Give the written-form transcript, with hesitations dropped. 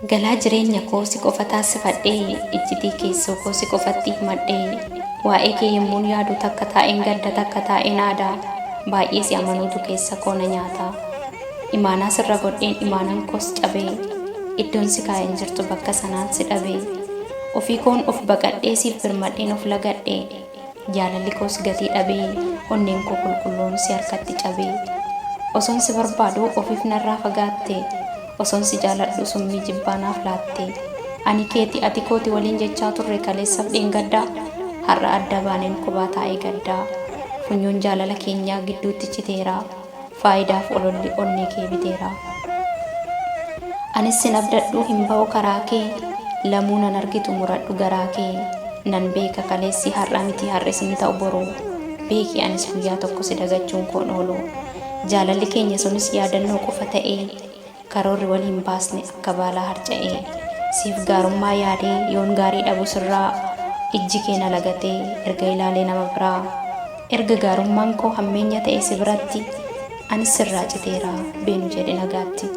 Galaa jireenya koo si qofa taasifadhee, ijjitii keessoo koo si qofatti himadhee, waa'ee kee yemmuun yaadu takka taa'een gadda takka taa'een aadaa, baay'ee si amanuutu keessa koo na nyaata. Imaanaa sirra godheen imaanan koos cabee, iddoon si kaa'een jirtu bakka sanaan si dhabee, ofii koon of baqadhee siif birmadheen of lagadhee, jaalalli koos gatii dhabee, onneen koo qulqulluun si harkatti cabee, osoon si barbaadu ofiif narraa fagaatte, osoon si jaaladhu summii jibbaanaaf laatte, ani keeti ati kooti waliin jechaa turre kaleessaaf dheengaddaa, har'a adda baaneen kophaa taa'ee gaddaa, funyoon jaalala keenyaa gidduutti citeera, faayidaaf ololli onnee kee biteera. Anis sin abdadhu hin ba'u karaa kee, lamuu nan argitu muradhu garaa kee, nan beeka kaleessi har'a miti har'is ni ta'u boruu, beeki anis guyyaa tokko si dagachuun koon oolu, jaalalli keenya sunis yaadannoo qofa ta'ee, karoorri wal hin baasne akka baalaa harca'ee, siif gaarummaa yaadee yoon gaarii dhabu sirraa, ijji kee na lagatee erga ilaalee nama biraa, erga gaarummaan koo hammeenya ta'e si biratti, anis sirraa citeera beenu jedhe nagaatti.